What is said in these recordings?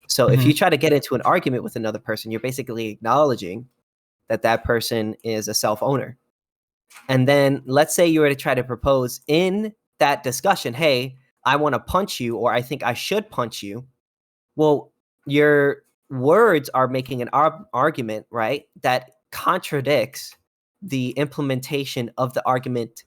So if you try to get into an argument with another person, you're basically acknowledging that that person is a self-owner. And then let's say you were to try to propose in that discussion, hey, I want to punch you, or I think I should punch you. Well, your words are making an argument, right, that contradicts the implementation of the argument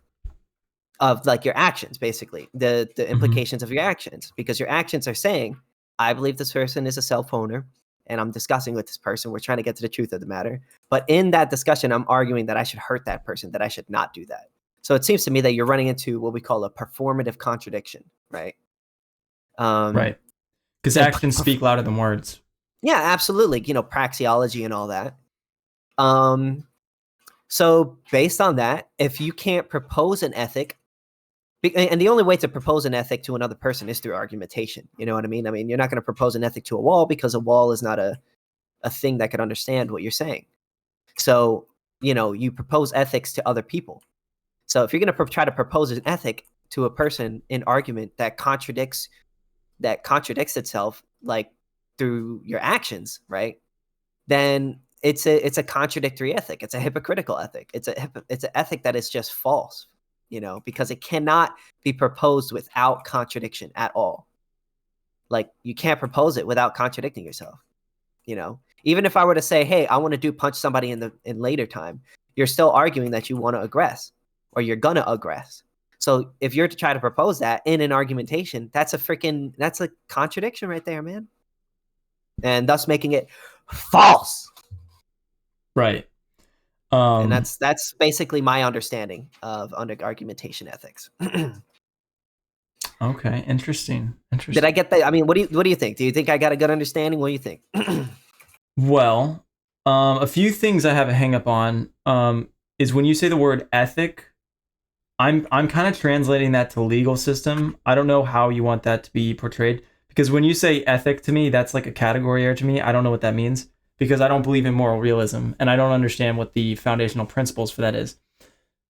of like your actions, basically the implications of your actions, because your actions are saying, I believe this person is a self-owner and I'm discussing with this person. We're trying to get to the truth of the matter. But in that discussion, I'm arguing that I should hurt that person, that I should not do that. So it seems to me that you're running into what we call a performative contradiction, right? Right. Because actions speak louder than words. Yeah, absolutely. Praxeology and all that. So based on that, if you can't propose an ethic, and the only way to propose an ethic to another person is through argumentation. You know what I mean? I mean, you're not going to propose an ethic to a wall because a wall is not a thing that can understand what you're saying. So, you propose ethics to other people. So if you're going to try to propose an ethic to a person in argument that contradicts itself, like through your actions, right? Then it's a contradictory ethic. It's a hypocritical ethic. It's an ethic that is just false. Because it cannot be proposed without contradiction at all. Like, you can't propose it without contradicting yourself. Even if I were to say, hey, I want to punch somebody in later time, you're still arguing that you want to aggress, or you're gonna aggress. So if you're to try to propose that in an argumentation, that's a contradiction right there, man. And thus making it false. Right. And that's basically my understanding of argumentation ethics. Okay, interesting. Did I get that? I mean, what do you think? Do you think I got a good understanding? What do you think? Well, a few things I have a hang up on is when you say the word ethic, I'm kind of translating that to legal system. I don't know how you want that to be portrayed, because when you say ethic to me, that's like a category error to me. I don't know what that means, because I don't believe in moral realism and I don't understand what the foundational principles for that is.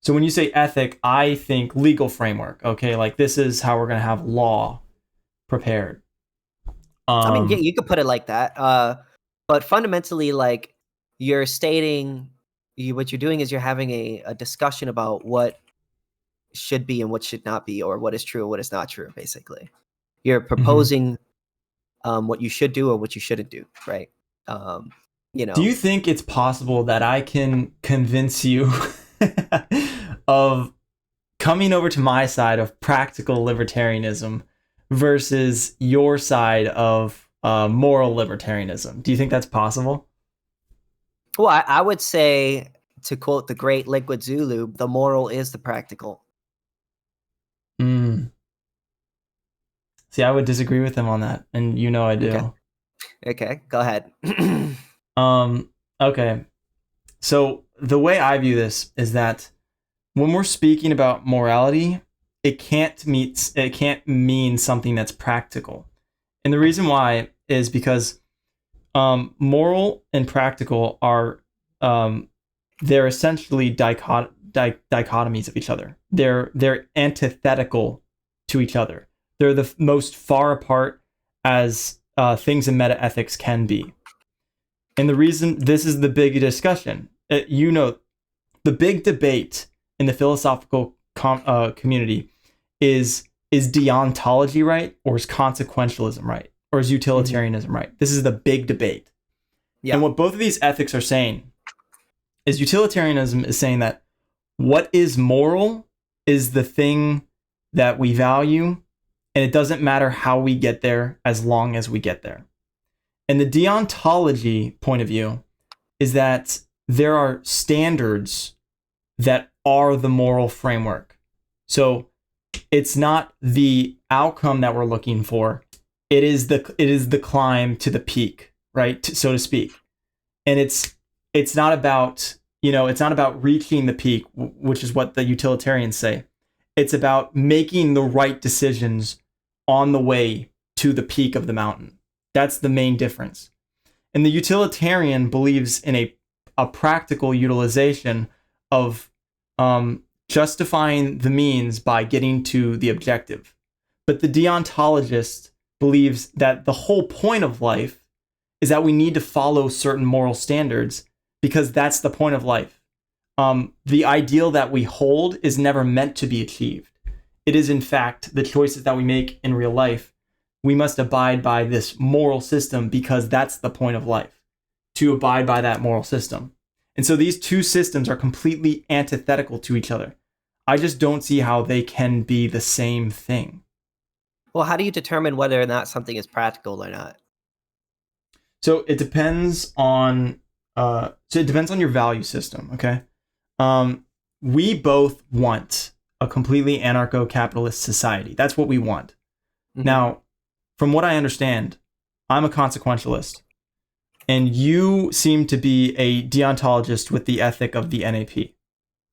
So when you say ethic, I think legal framework. Okay, like this is how we're going to have law prepared. I mean, yeah, you could put it like that. But fundamentally, like, you're stating, what you're doing is you're having a discussion about what should be and what should not be, or what is true and what is not true, basically. You're proposing what you should do or what you shouldn't do, right? Do you think it's possible that I can convince you of coming over to my side of practical libertarianism versus your side of moral libertarianism? Do you think that's possible? Well, I would say, to quote the great Liquid Zulu, the moral is the practical. See, I would disagree with him on that, and I do. Okay, go ahead. Okay. So the way I view this is that when we're speaking about morality, it can't mean something that's practical. And the reason why is because moral and practical are they're essentially dichotomies of each other. They're antithetical to each other. They're the most far apart as things in metaethics can be. And the reason this is the big discussion, the big debate in the philosophical community is deontology right, or is consequentialism right, or is utilitarianism right? This is the big debate. Yeah. And what both of these ethics are saying is utilitarianism is saying that what is moral is the thing that we value, and it doesn't matter how we get there as long as we get there. And the deontology point of view is that there are standards that are the moral framework. So it's not the outcome that we're looking for. It is the climb to the peak, right? So to speak. And it's not about, it's not about reaching the peak, which is what the utilitarians say. It's about making the right decisions on the way to the peak of the mountain. That's the main difference. And the utilitarian believes in a practical utilization of justifying the means by getting to the objective. But the deontologist believes that the whole point of life is that we need to follow certain moral standards because that's the point of life. The ideal that we hold is never meant to be achieved. It is, in fact, the choices that we make in real life. We must abide by this moral system because that's the point of life, to abide by that moral system. And so these two systems are completely antithetical to each other. I just don't see how they can be the same thing. Well, how do you determine whether or not something is practical or not? So it depends on your value system, okay? We both want a completely anarcho-capitalist society. That's what we want. Mhm. Now, from what I understand, I'm a consequentialist, and you seem to be a deontologist with the ethic of the NAP.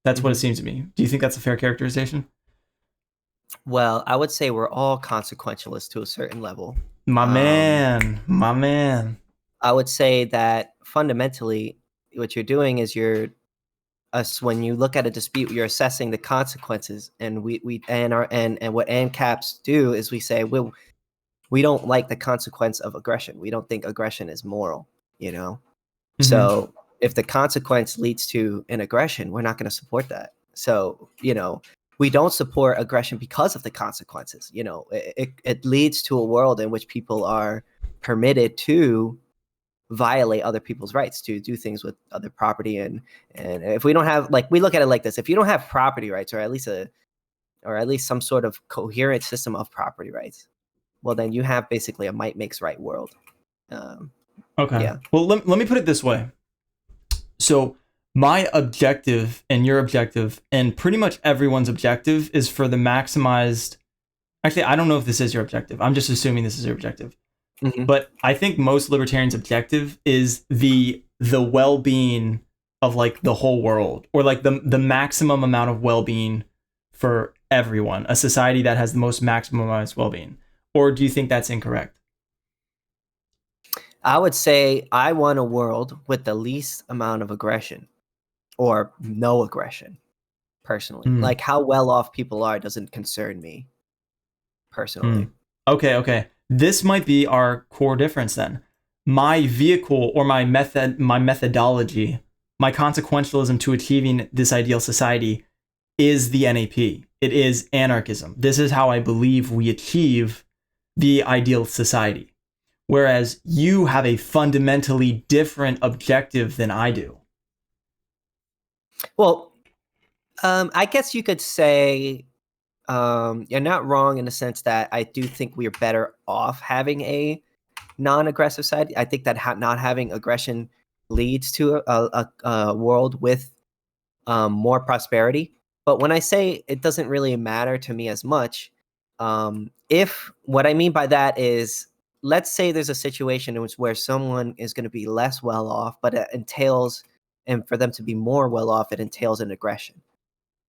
That's what it seems to me. Do you think that's a fair characterization? Well, I would say we're all consequentialists to a certain level. My man. I would say that fundamentally, what you're doing is when you look at a dispute, you're assessing the consequences, and what ANCAPs do is we say we don't like the consequence of aggression. We don't think aggression is moral, you know? Mhm. So if the consequence leads to an aggression, we're not going to support that. So, we don't support aggression because of the consequences. It leads to a world in which people are permitted to violate other people's rights, to do things with other property. And if we don't have, like, we look at it like this: if you don't have property rights, or at least some sort of coherent system of property rights, well, then you have basically a might makes right world. Okay. Yeah. Well, let me put it this way. So my objective and your objective and pretty much everyone's objective is for the maximized. Actually, I don't know if this is your objective. I'm just assuming this is your objective. Mhm. But I think most libertarians' objective is the well-being of like the whole world, or like the maximum amount of well-being for everyone, a society that has the most maximized well-being. Or do you think that's incorrect? I would say I want a world with the least amount of aggression, or no aggression, personally. Mm. Like, how well off people are doesn't concern me personally. Okay. This might be our core difference then. My vehicle, or my methodology, my consequentialism to achieving this ideal society is the NAP. It is anarchism. This is how I believe we achieve the ideal society. Whereas you have a fundamentally different objective than I do. Well, I guess you could say you're not wrong in the sense that I do think we're better off having a non-aggressive side. I think that not having aggression leads to a world with more prosperity. But when I say it doesn't really matter to me as much, if what I mean by that is, let's say there's a situation in which where someone is going to be less well off, but it entails, and for them to be more well off, it entails an aggression.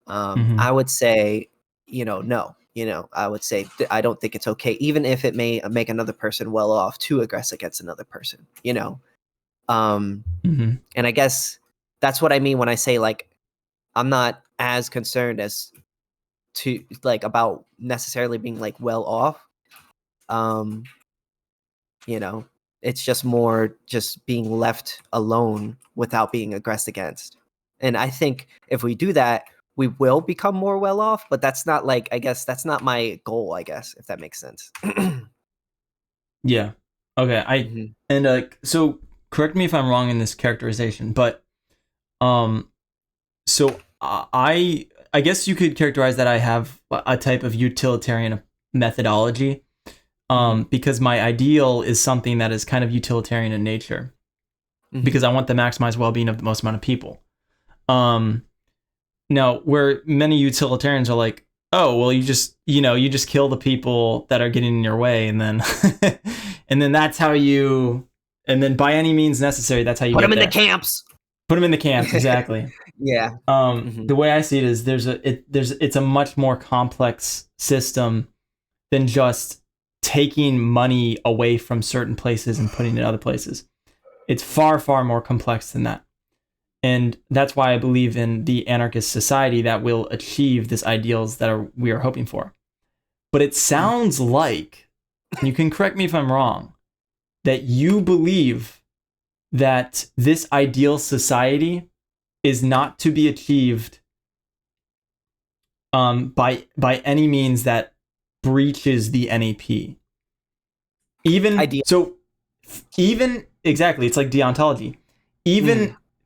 I would say, no. I would say I don't think it's okay, even if it may make another person well off, to aggress against another person. And I guess that's what I mean when I say, like, I'm not as concerned as to, like, about necessarily being, like, well off. Um, it's just more just being left alone without being aggressed against. And I think if we do that, we will become more well off, but that's not, like, I guess that's not my goal, I guess, if that makes sense. Yeah. Okay. Mhm. And so correct me if I'm wrong in this characterization, but so I guess you could characterize that I have a type of utilitarian methodology, because my ideal is something that is kind of utilitarian in nature, because I want to maximize well-being of the most amount of people. Now, where many utilitarians are like, oh, well, you just kill the people that are getting in your way, and then and then that's how you, and then by any means necessary, that's how you Put get them in there. the camps. Put them in the camps, exactly. Yeah. The way I see it is it's a much more complex system than just taking money away from certain places and putting it in other places. It's far, far more complex than that. And that's why I believe in the anarchist society that will achieve these ideals that we are hoping for. But it sounds like, and you can correct me if I'm wrong, that you believe that this ideal society is not to be achieved by any means that breaches the NAP. Even exactly, it's like deontology.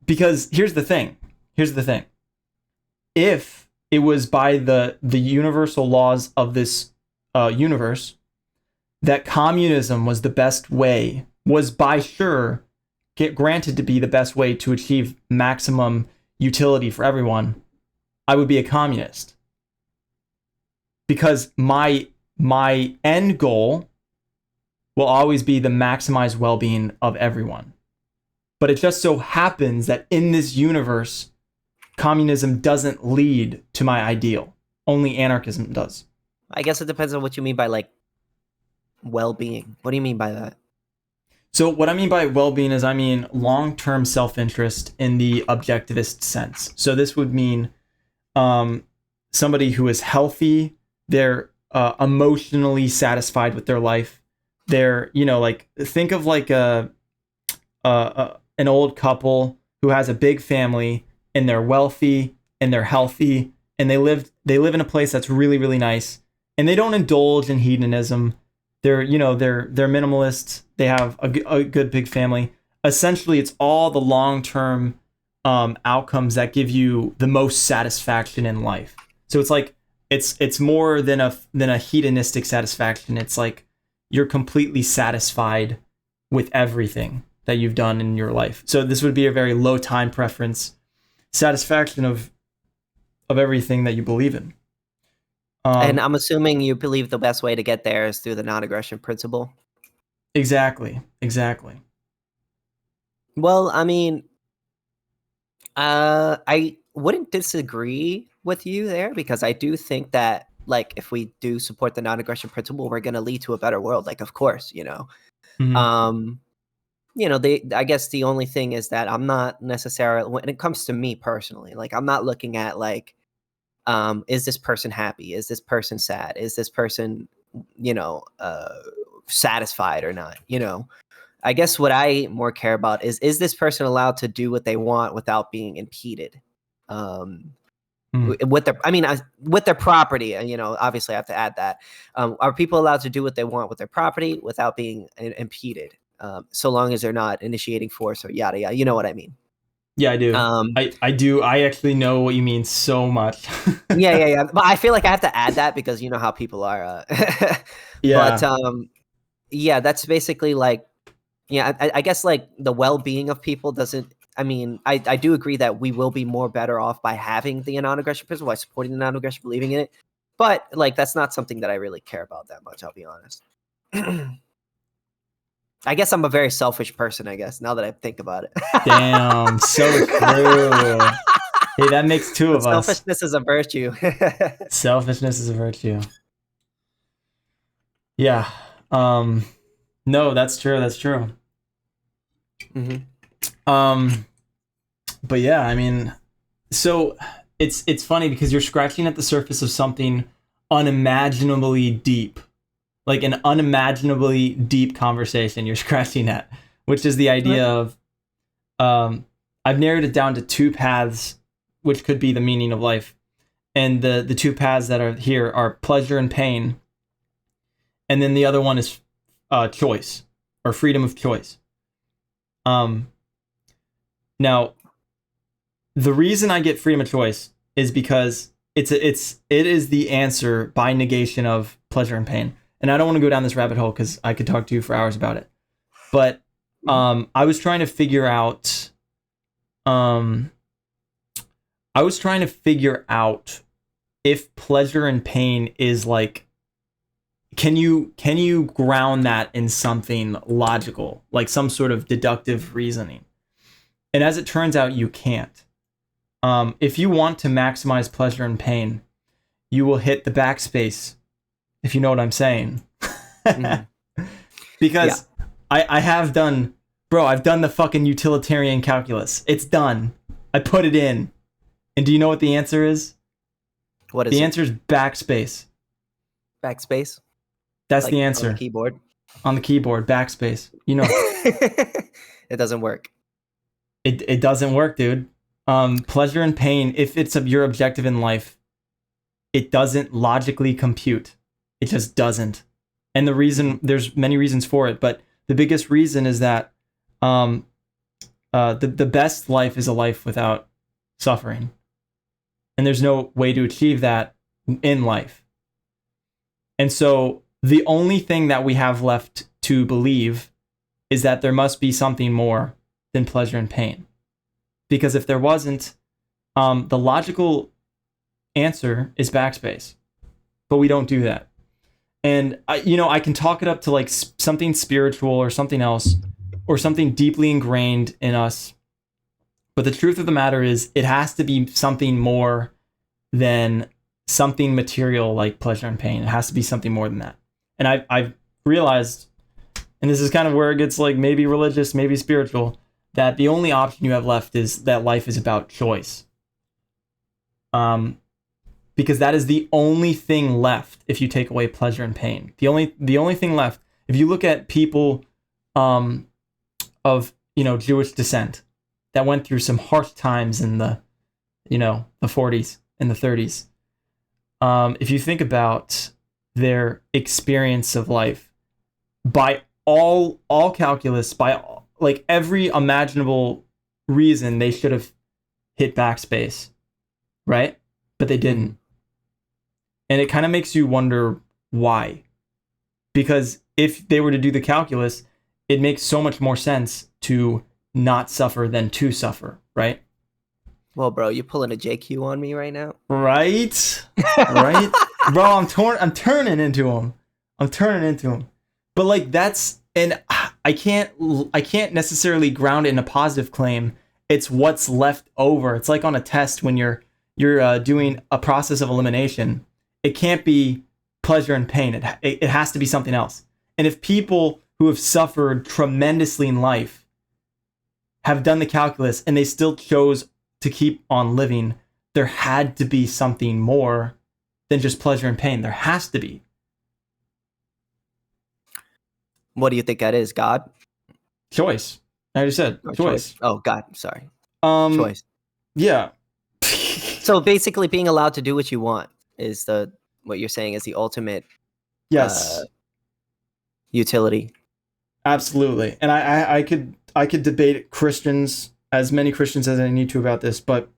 Because here's the thing. If it was by the universal laws of this universe that communism was the best way, was by sure get granted to be the best way to achieve maximum utility for everyone, I would be a communist. Because my end goal will always be the maximized well-being of everyone. But it just so happens that in this universe, communism doesn't lead to my ideal. Only anarchism does. I guess it depends on what you mean by like well-being. What do you mean by that? So what I mean by well-being is I mean long-term self-interest in the objectivist sense. So this would mean somebody who is healthy, they're emotionally satisfied with their life. They're, like, think of like an old couple who has a big family and they're wealthy and they're healthy and they live in a place that's really, really nice, and they don't indulge in hedonism. They're minimalists. They have a good big family. Essentially, it's all the long-term outcomes that give you the most satisfaction in life. So it's like it's more than a hedonistic satisfaction. It's like you're completely satisfied with everything that you've done in your life. So this would be a very low time preference satisfaction of everything that you believe in. And I'm assuming you believe the best way to get there is through the non-aggression principle. Exactly. Well, I mean, I wouldn't disagree with you there, because I do think that, like, if we do support the non-aggression principle, we're going to lead to a better world. Like, of course, Mm-hmm. I guess the only thing is that I'm not necessarily, when it comes to me personally, like, I'm not looking at like, is this person happy? Is this person sad? Is this person, satisfied or not? I guess what I more care about is this person allowed to do what they want without being impeded? With their property, obviously I have to add that. Are people allowed to do what they want with their property without being impeded? So long as they're not initiating force or yada yada. You know what I mean? Yeah, I do. I do. I actually know what you mean so much. yeah. But I feel like I have to add that because you know how people are. Yeah. But yeah, that's basically like, yeah, I guess like the well-being of people doesn't. I mean, I do agree that we will be more better off by having the non-aggression principle, by supporting the non-aggression, believing in it. But like, that's not something that I really care about that much. I'll be honest. I guess I'm a very selfish person, I guess, now that I think about it. Damn, so true. Hey, that makes two of us. Selfishness is a virtue. Selfishness is a virtue. Yeah. No, that's true. Mm-hmm. But yeah, I mean, so it's funny because you're scratching at the surface of something unimaginably deep. Like an unimaginably deep conversation you're scratching at, which is the idea of, I've narrowed it down to two paths, which could be the meaning of life. And the two paths that are here are pleasure and pain. And then the other one is choice, or freedom of choice. Now, the reason I get freedom of choice is because it is the answer by negation of pleasure and pain. And I don't want to go down this rabbit hole because I could talk to you for hours about it. But I was trying to figure out if pleasure and pain is like, can you ground that in something logical, like some sort of deductive reasoning? And as it turns out, you can't. If you want to maximize pleasure and pain, you will hit the backspace, if you know what I'm saying. Mm-hmm. Because yeah. I've done the fucking utilitarian calculus. It's done. I put it in. And do you know what the answer is? What is the answer is backspace. Backspace? That's like the answer. On the keyboard? on the keyboard, backspace. You know, It doesn't work. it doesn't work, dude. Pleasure and pain, if it's your objective in life, it doesn't logically compute. It just doesn't. And there's many reasons for it, but the biggest reason is that the best life is a life without suffering. And there's no way to achieve that in life. And so the only thing that we have left to believe is that there must be something more than pleasure and pain. Because if there wasn't, the logical answer is backspace. But we don't do that. And I can talk it up to like something spiritual or something else, or something deeply ingrained in us. But the truth of the matter is, it has to be something more than something material like pleasure and pain. It has to be something more than that. And I've realized, and this is kind of where it gets like maybe religious, maybe spiritual, that the only option you have left is that life is about choice. Because that is the only thing left if you take away pleasure and pain. The only thing left, if you look at people of Jewish descent that went through some harsh times in the 40s and the 30s, if you think about their experience of life, by all calculus, by like every imaginable reason, they should have hit backspace, right? But they didn't. And it kind of makes you wonder why. Because if they were to do the calculus, it makes so much more sense to not suffer than to suffer, right? Well, bro, you're pulling a JQ on me right now. Right? Right? Bro, I'm turning into him. But like and I can't necessarily ground it in a positive claim. It's what's left over. It's like on a test when you're doing a process of elimination. It can't be pleasure and pain. It has to be something else. And if people who have suffered tremendously in life have done the calculus and they still chose to keep on living, there had to be something more than just pleasure and pain. There has to be. What do you think that is? God? Choice. I already said choice. Oh, God. Sorry. Choice. Yeah. So basically, being allowed to do what you want is what you're saying is the ultimate utility. Absolutely. And I could debate Christians, as many Christians as I need to, about this, but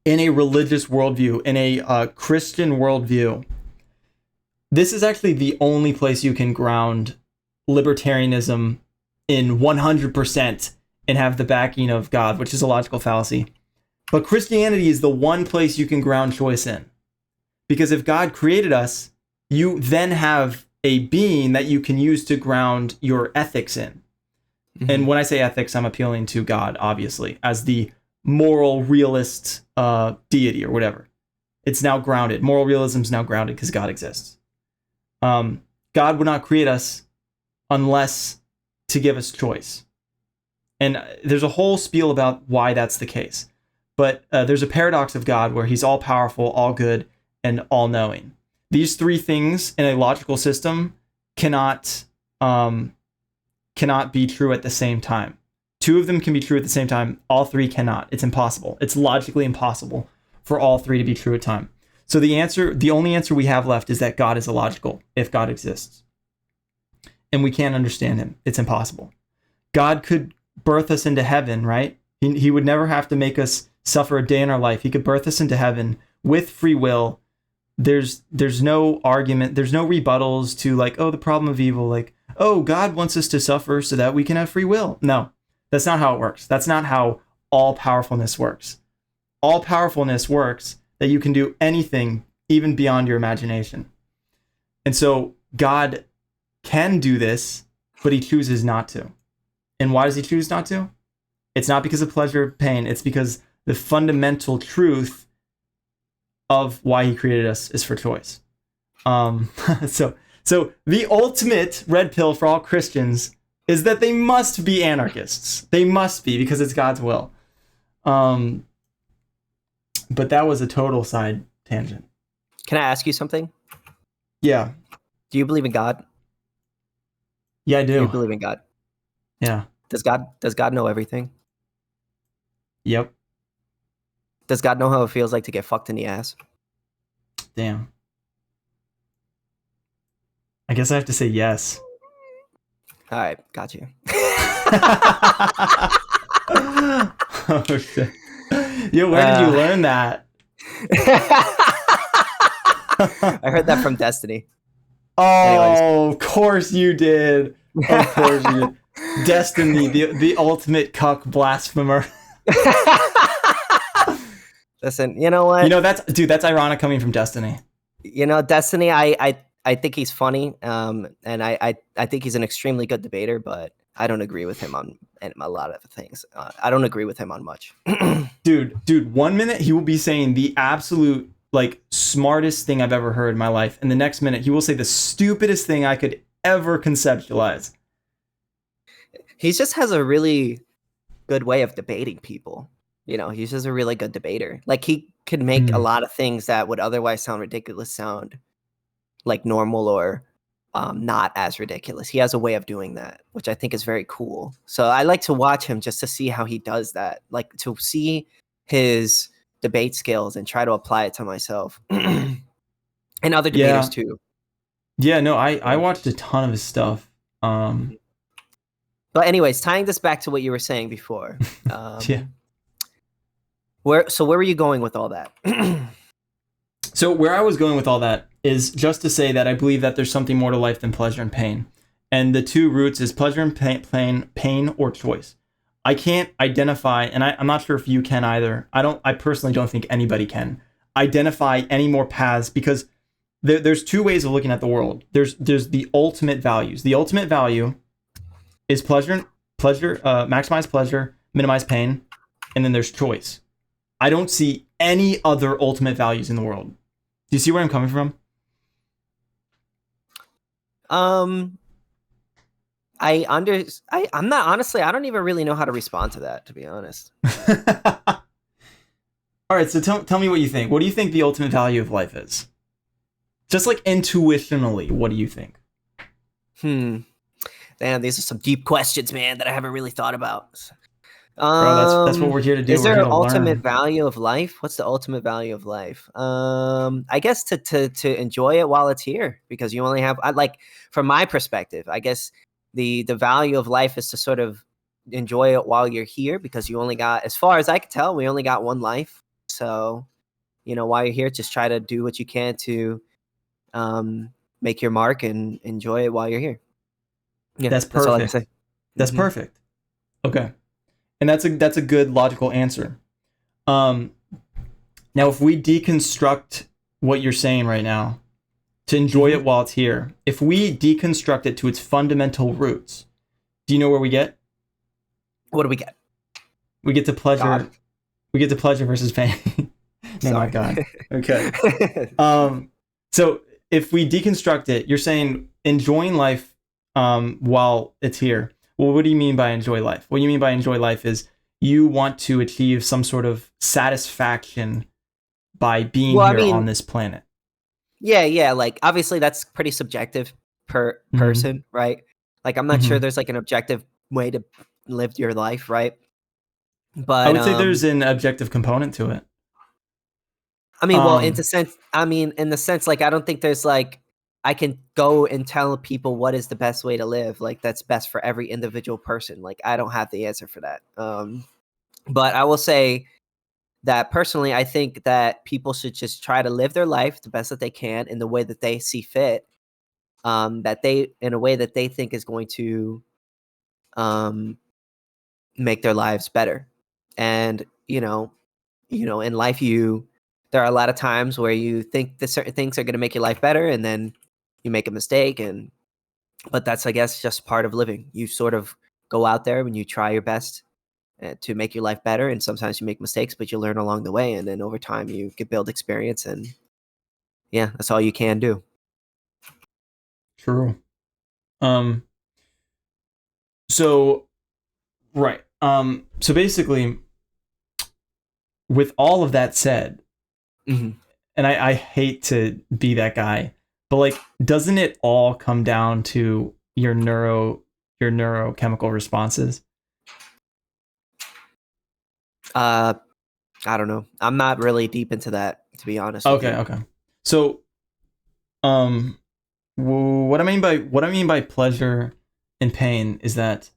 in a religious worldview, in a Christian worldview, this is actually the only place you can ground libertarianism in 100% and have the backing of God, which is a logical fallacy. But Christianity is the one place you can ground choice in. Because if God created us, you then have a being that you can use to ground your ethics in. Mm-hmm. And when I say ethics, I'm appealing to God, obviously, as the moral realist deity or whatever. It's now grounded. Moral realism is now grounded because God exists. God would not create us unless to give us choice. And there's a whole spiel about why that's the case. But there's a paradox of God where he's all powerful, all good, and all knowing. These three things in a logical system cannot be true at the same time. Two of them can be true at the same time. All three cannot. It's impossible. It's logically impossible for all three to be true at time. So the only answer we have left is that God is illogical if God exists. And we can't understand him. It's impossible. God could birth us into heaven, right? He would never have to make us suffer a day in our life. He could birth us into heaven with free will. There's no argument. There's no rebuttals to like, oh, the problem of evil. Like, oh, God wants us to suffer so that we can have free will. No, that's not how it works. That's not how all powerfulness works. All powerfulness works that you can do anything even beyond your imagination. And so God can do this, but he chooses not to. And why does he choose not to? It's not because of pleasure or pain. It's because the fundamental truth of why he created us is for choice. So the ultimate red pill for all Christians is that they must be anarchists. They must be, because it's God's will. But that was a total side tangent. Can I ask you something? Yeah. Do you believe in God? Yeah, I You do. believe in God. Yeah. Does God know everything? Yep. Does God know how it feels like to get fucked in the ass? Damn. I guess I have to say yes. All right, got you. Oh shit. Yo, where did you learn that? I heard that from Destiny. Anyways. Oh, of course you did. Of course you did. Destiny, the ultimate cuck blasphemer. Listen, you know what? You know, that's ironic coming from Destiny. You know, Destiny, I think he's funny, and I think he's an extremely good debater, but I don't agree with him on a lot of things. I don't agree with him on much. Dude, 1 minute he will be saying the absolute like smartest thing I've ever heard in my life, and the next minute he will say the stupidest thing I could ever conceptualize. He just has a really good way of debating people. You know, he's just a really good debater. Like he could make a lot of things that would otherwise sound ridiculous sound like normal or not as ridiculous. He has a way of doing that, which I think is very cool. So I like to watch him just to see how he does that, like to see his debate skills and try to apply it to myself and other debaters Yeah. too. Yeah, no, I watched a ton of his stuff. But anyways, tying this back to what you were saying before, Yeah. where were you going with all that? So where I was going with all that is just to say that I believe that there's something more to life than pleasure and pain. And the two roots is pleasure and pain or choice. I can't identify, and I'm not sure if you can either. I personally don't think anybody can identify any more paths, because there's two ways of looking at the world. There's the ultimate values. The ultimate value is maximize pleasure, minimize pain, and then there's choice. I don't see any other ultimate values in the world. Do you see where I'm coming from? I'm not, honestly, I don't even really know how to respond to that, to be honest. All right, so tell me what you think. What do you think the ultimate value of life is? Just like intuitionally, what do you think? Damn, these are some deep questions, man, that I haven't really thought about. Bro, that's what we're here to do. Is there We're an here to ultimate learn. value of life? What's the ultimate value of life? I guess to enjoy it while it's here, because you only have, like, from my perspective, I guess the value of life is to sort of enjoy it while you're here, because you only got, as far as I can tell, we only got one life. So, you know, while you're here, just try to do what you can to make your mark and enjoy it while you're here. Yeah, That's that's all I can perfect. say. That's perfect. Okay. And that's a good logical answer. Now, if we deconstruct what you're saying right now to enjoy it while it's here, if we deconstruct it to its fundamental roots, do you know where we get? What do we get? We get to pleasure. God. We get to pleasure versus pain. No, Sorry. my God. Okay. So if we deconstruct it, you're saying enjoying life while it's here. Well, what do you mean by enjoy life? What you mean by enjoy life is you want to achieve some sort of satisfaction by being Well, I here mean, on this planet. yeah. Like, obviously, that's pretty subjective per person, right? Like, I'm not sure there's like an objective way to live your life, right? But I would say there's an objective component to it. I mean, well, in the sense, like, I don't think there's like, I can go and tell people what is the best way to live, like that's best for every individual person. Like, I don't have the answer for that. But I will say that personally, I think that people should just try to live their life the best that they can in the way that they see fit. In a way that they think is going to make their lives better. And in life, there are a lot of times where you think that certain things are going to make your life better, and then you make a mistake. But that's, I guess, just part of living. You sort of go out there and you try your best to make your life better, and sometimes you make mistakes, but you learn along the way, and then over time you can build experience, and yeah, that's all you can do. True. So right. So basically, with all of that said, and I hate to be that guy, but like, doesn't it all come down to your neurochemical responses? I don't know. I'm not really deep into that, to be honest with Okay, you. okay. So, um, what I mean by pleasure and pain is that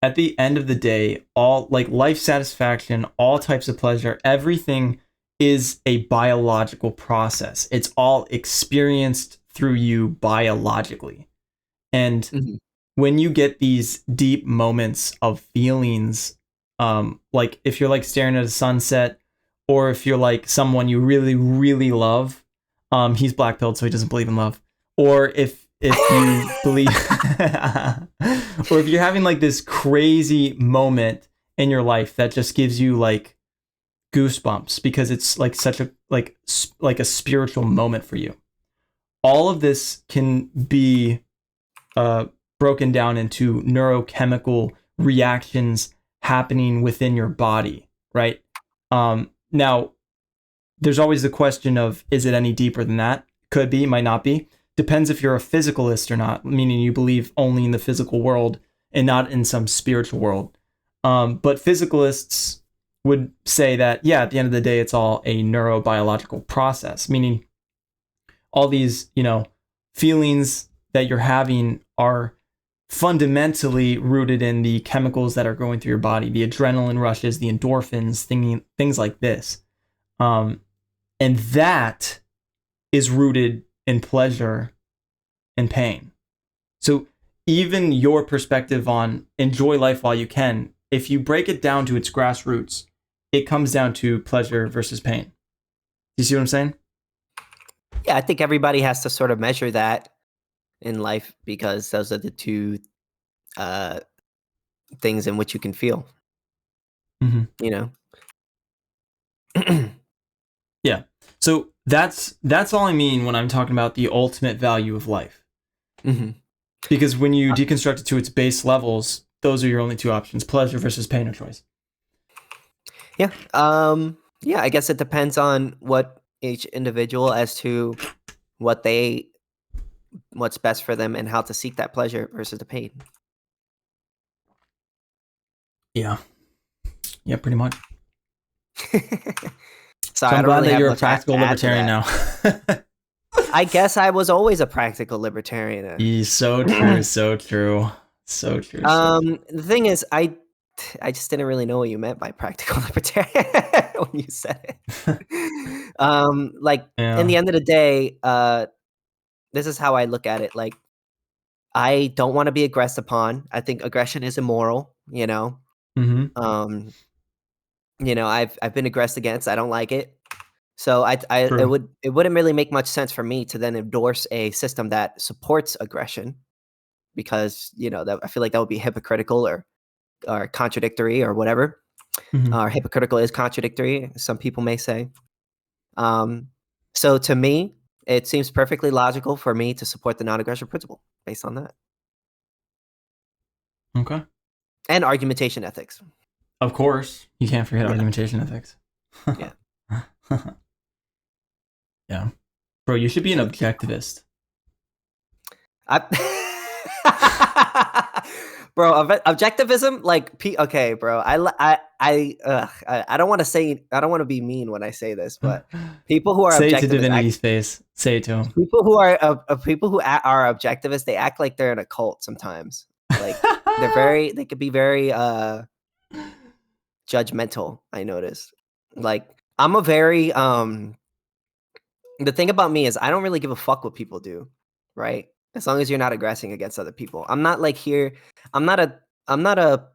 at the end of the day, all like life satisfaction, all types of pleasure, everything is a biological process. It's all experienced through you biologically. And Mhm. when you get these deep moments of feelings, like if you're like staring at a sunset, or if you're like someone you really, really love, he's black pilled, so he doesn't believe in love. Or if you believe, or if you're having like this crazy moment in your life that just gives you like goosebumps because it's like such a like a spiritual moment for you. All of this can be uh, broken down into neurochemical reactions happening within your body, right? Now, there's always the question of is it any deeper than that? Could be, might not be. Depends if you're a physicalist or not, meaning you believe only in the physical world and not in some spiritual world. But physicalists would say that, yeah, at the end of the day, it's all a neurobiological process, meaning all these, feelings that you're having are fundamentally rooted in the chemicals that are going through your body, the adrenaline rushes, the endorphins, things like this. And that is rooted in pleasure and pain. So even your perspective on enjoy life while you can, if you break it down to its grassroots, it comes down to pleasure versus pain. You see what I'm saying? Yeah, I think everybody has to sort of measure that in life because those are the two uh, things in which you can feel. Mm-hmm. You know. Yeah. So that's all I mean when I'm talking about the ultimate value of life. hmm Because when you deconstruct it to its base levels, those are your only two options: pleasure versus pain or choice. Yeah. Yeah. I guess it depends on what each individual as to what they what's best for them and how to seek that pleasure versus the pain. Yeah. Yeah, pretty much. So Sorry, I I'm don't glad really that have you're a much to practical add to libertarian that. now. I guess I was always a practical libertarian. So true, so true. So true, so true. The thing is, I just didn't really know what you meant by practical libertarian when you said it. Like in Yeah. the end of the day, this is how I look at it. Like I don't want to be aggressed upon. I think aggression is immoral. Mm-hmm. Um, I've been aggressed against. I don't like it. So True. it wouldn't really make much sense for me to then endorse a system that supports aggression because that I feel like that would be hypocritical or contradictory or whatever. Mm-hmm. Or hypocritical is contradictory, some people may say. Um, so to me, it seems perfectly logical for me to support the non-aggression principle based on that Okay. and argumentation ethics. Of course. You can't forget Yeah, argumentation ethics. yeah. Yeah. Bro, you should be an objectivist. I, bro, objectivism, like, okay, bro. I don't want to say, I don't want to be mean when I say this, but people who are Say it to objectivists, Divinity's face. Say it to him. people who are objectivists, they act like they're in a cult sometimes. Like they could be very judgmental. I notice. Like I'm a very the thing about me is I don't really give a fuck what people do, right? As long as you're not aggressing against other people. I'm not like here. I'm not a. I'm not a.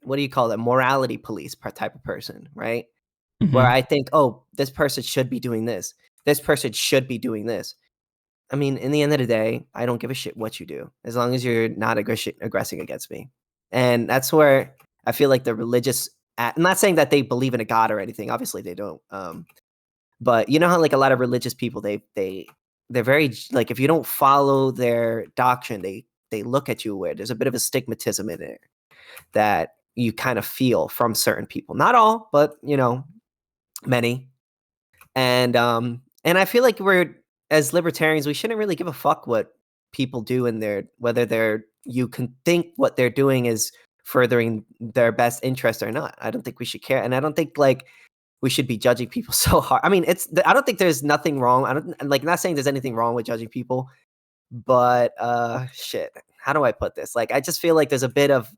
What do you call it? Morality police type of person, right? Where Mm-hmm. I think, oh, this person should be doing this. This person should be doing this. I mean, in the end of the day, I don't give a shit what you do as long as you're not aggressing against me. And that's where I feel like the religious. I'm not saying that they believe in a god or anything. Obviously, they don't. But you know how like a lot of religious people they're very like if you don't follow their doctrine, they look at you weird. There's a bit of a stigmatism in it that you kind of feel from certain people. Not all, but many. And I feel like we're as libertarians, we shouldn't really give a fuck what people do in their, whether you can think what they're doing is furthering their best interest or not. I don't think we should care, and I don't think like we should be judging people so hard. I mean, I don't think there's nothing wrong. I don't like not saying there's anything wrong with judging people, but shit. How do I put this? Like, I just feel like there's a bit of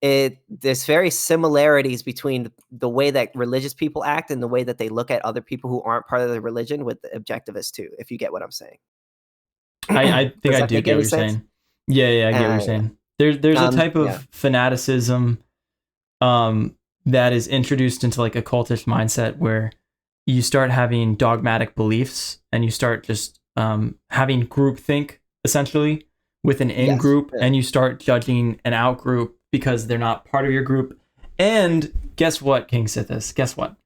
it. There's very similarities between the way that religious people act and the way that they look at other people who aren't part of the religion with the objectivists too. If you get what I'm saying. I think I do make get what any you're sense? saying. Yeah, I get what you're saying. There's a type of fanaticism that is introduced into like a cultish mindset where you start having dogmatic beliefs and you start just having groupthink essentially with an in-group, and you start judging an out-group because they're not part of your group. And guess what, KingSithis? Guess what?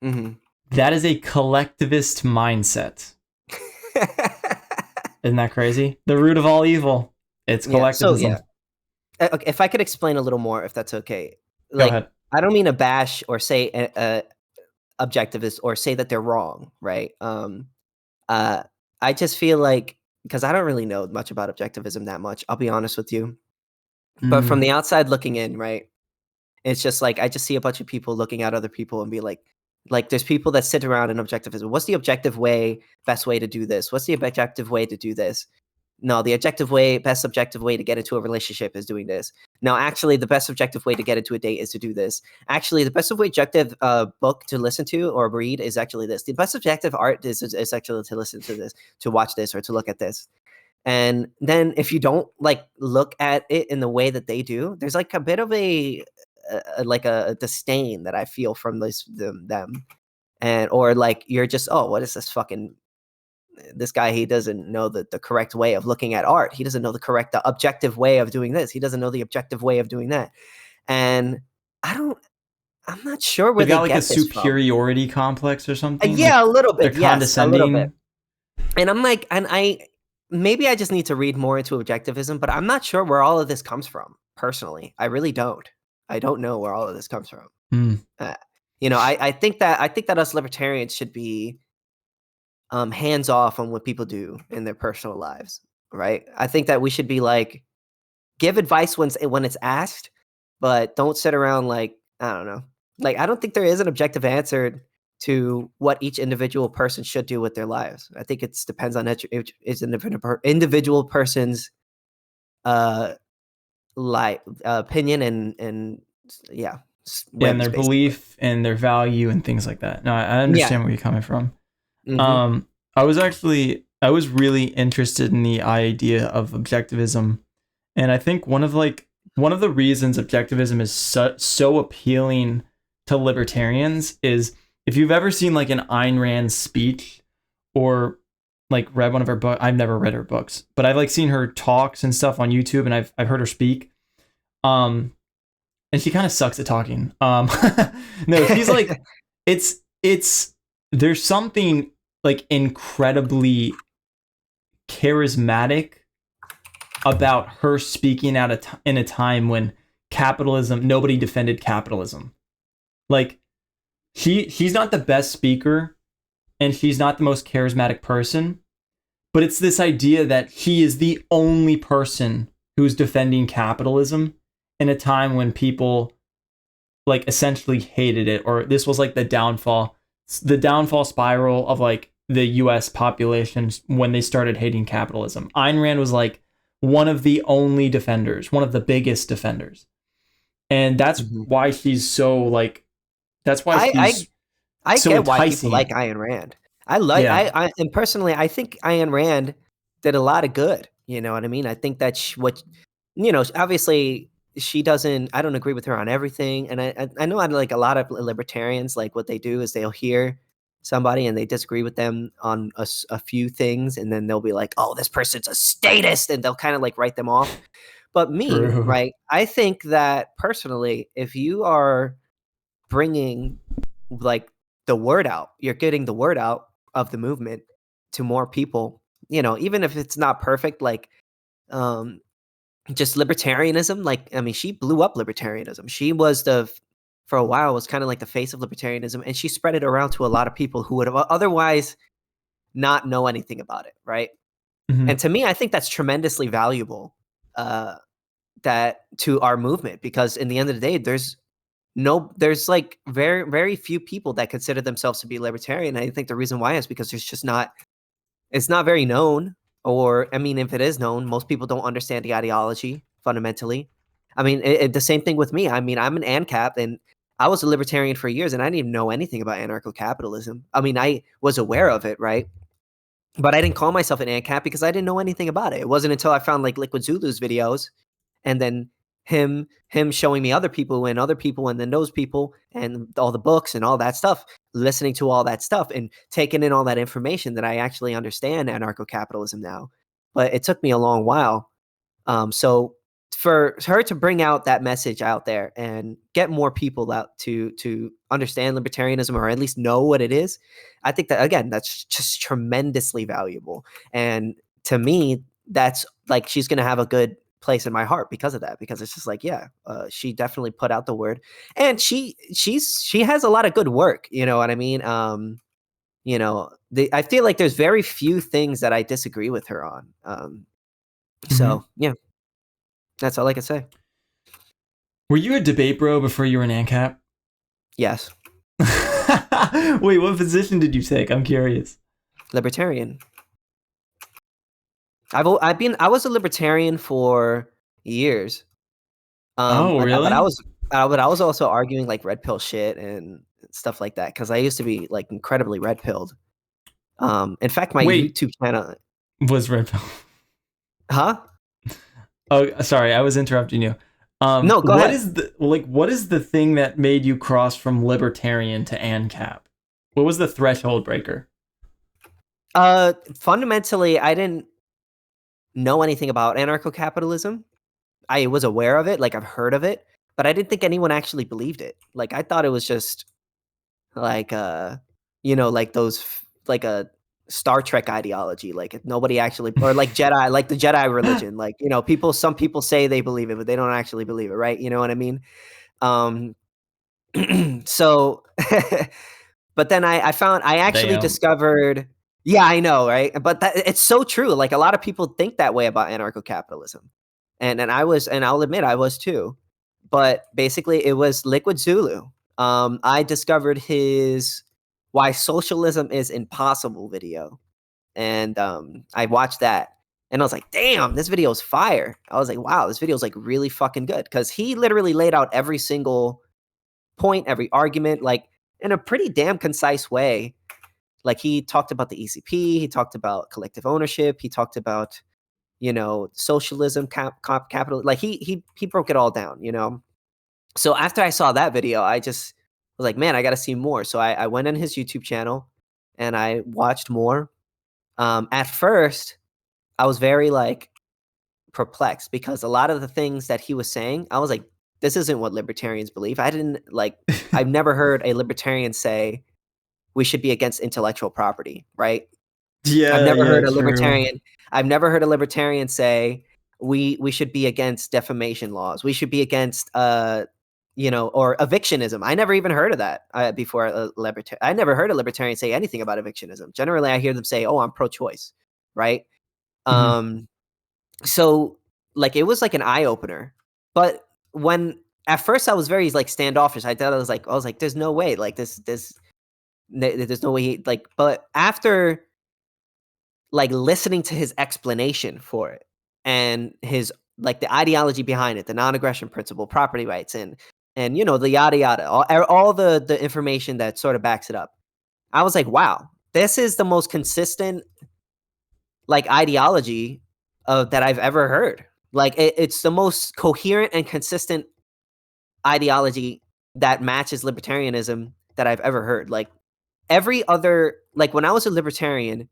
Mm-hmm. That is a collectivist mindset. Isn't that crazy? The root of all evil. It's collectivism. Okay, if I could explain a little more, if that's okay. Go ahead. I don't mean to bash or say objectivists or say that they're wrong, right? I just feel like, because I don't really know much about objectivism that much, I'll be honest with you. But from the outside looking in, right? It's just like I just see a bunch of people looking at other people and be like there's people that sit around in objectivism. What's the best way to do this? What's the objective way to do this? No, the best objective way to get into a relationship is doing this. No, actually, the best objective way to get into a date is to do this. Actually, the best objective book to listen to or read is actually this. The best objective art is actually to listen to this, to watch this, or to look at this. And then if you don't like look at it in the way that they do, there's like a bit of a disdain that I feel from them, and or like you're just, oh, what is this guy? He doesn't know the correct way of looking at art. He doesn't know the objective way of doing this. He doesn't know the objective way of doing that. And I'm not sure where they got like a superiority complex or something. Yeah, like, a little bit. They're condescending. A little bit. And I'm like, maybe I just need to read more into objectivism, but I'm not sure where all of this comes from. Personally, I really don't. I don't know where all of this comes from. I think that us libertarians should be hands off on what people do in their personal lives, right? I think that we should be like, give advice when it's asked, but don't sit around like, I don't know. Like, I don't think there is an objective answer to what each individual person should do with their lives. I think it depends on each individual person's opinion and and their belief and their value and things like that. No, I understand where you're coming from. Mm-hmm. I was really interested in the idea of objectivism, and I think one of the reasons objectivism is so appealing to libertarians is if you've ever seen like an Ayn Rand speech or like read one of her books. I've never read her books, but I've like seen her talks and stuff on YouTube, and I've heard her speak. And she kind of sucks at talking. No, she's like, there's something like incredibly charismatic about her speaking in a time when nobody defended capitalism. Like, she's not the best speaker and she's not the most charismatic person, but it's this idea that she is the only person who's defending capitalism in a time when people like essentially hated it, or this was like the downfall spiral of like the US population when they started hating capitalism. Ayn Rand was like one of the only defenders, one of the biggest defenders. And that's why she's so like, that's why she's I so get enticing. Why people like Ayn Rand. And personally, I think Ayn Rand did a lot of good. You know what I mean? I think that obviously she doesn't, I don't agree with her on everything. And I know like a lot of libertarians, like what they do is they'll hear somebody and they disagree with them on a few things. And then they'll be like, oh, this person's a statist. And they'll kind of like write them off. But me, True. Right? I think that personally, if you are bringing like the word out, you're getting the word out of the movement to more people, even if it's not perfect, like, just libertarianism. Like, I mean, she blew up libertarianism. She was for a while was kind of like the face of libertarianism, and she spread it around to a lot of people who would have otherwise not know anything about it. Right. And to me, I think that's tremendously valuable, that to our movement, because in the end of the day, there's like very, very few people that consider themselves to be libertarian. I think the reason why is because it's not very known, or I mean, if it is known, most people don't understand the ideology fundamentally. I mean, the same thing with me. I mean, I'm an ANCAP, and I was a libertarian for years, and I didn't even know anything about anarcho-capitalism. I mean, I was aware of it, right? But I didn't call myself an ANCAP because I didn't know anything about it. It wasn't until I found like Liquid Zulu's videos, and then him showing me other people, and then those people, and all the books and all that stuff, listening to all that stuff and taking in all that information, that I actually understand anarcho-capitalism now. But it took me a long while. So for her to bring out that message out there and get more people out to understand libertarianism, or at least know what it is, I think that, again, that's just tremendously valuable. And to me, that's like, she's going to have a good place in my heart because of that, because it's just like, yeah, she definitely put out the word, and she has a lot of good work. You know what I mean? I feel like there's very few things that I disagree with her on. So yeah, that's all I can say. Were you a debate bro before you were an ANCAP? Yes. Wait, what position did you take? I'm curious. Libertarian. I was a libertarian for years. Oh, But really? I was also arguing like red pill shit and stuff like that, because I used to be like incredibly red pilled. In fact, my Wait, YouTube channel. was red pill? Huh? Oh, sorry, I was interrupting you. No, go ahead. What is the thing that made you cross from libertarian to ANCAP? What was the threshold breaker? Fundamentally, I didn't know anything about anarcho-capitalism. I was aware of it, like I've heard of it, but I didn't think anyone actually believed it. Like I thought it was just like like like a Star Trek ideology, like if nobody actually, or like Jedi, like the Jedi religion, like some people say they believe it, but they don't actually believe it, right? You know what I mean? Um so but then I actually Damn. discovered, yeah, I know, right? But it's so true. Like a lot of people think that way about anarcho-capitalism. And I'll admit I was too. But basically it was Liquid Zulu. I discovered his Why Socialism is Impossible video. And I watched that, and I was like, damn, this video is fire. I was like, wow, this video is like really fucking good, because he literally laid out every single point, every argument, like in a pretty damn concise way. Like he talked about the ECP, he talked about collective ownership, he talked about socialism, capital. Like he broke it all down. So after I saw that video, I just was like, man, I got to see more. So I went on his YouTube channel and I watched more. At first, I was very like perplexed, because a lot of the things that he was saying, I was like, this isn't what libertarians believe. I've never heard a libertarian say we should be against intellectual property, right? I've Yeah, never yeah, heard a true. libertarian I've never heard a libertarian say we should be against defamation laws. We should be against or evictionism. I never even heard of that before. I never heard a libertarian say anything about evictionism. Generally, I hear them say, "Oh, I'm pro-choice," right? Mhm. Um, so like it was like an eye opener. But when at first I was very like standoffish. I was like, there's no way. Like there's no way. Like, but after like listening to his explanation for it, and his like the ideology behind it, the non-aggression principle, property rights, and the yada yada, all the information that sort of backs it up, I was like, wow, this is the most consistent like ideology that I've ever heard. Like it's the most coherent and consistent ideology that matches libertarianism that I've ever heard. Like every other, like when I was a libertarian,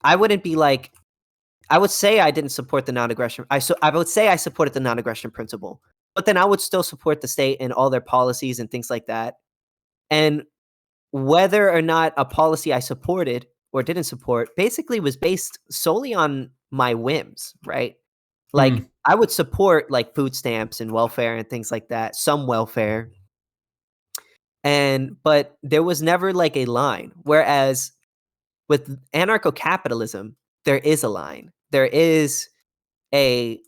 I wouldn't be like, I would say I didn't support the non-aggression. I would say I supported the non-aggression principle, but then I would still support the state and all their policies and things like that. And whether or not a policy I supported or didn't support basically was based solely on my whims, right? Like Mm. I would support like food stamps and welfare and things like that, some welfare. But there was never like a line. Whereas with anarcho-capitalism, there is a line. there is a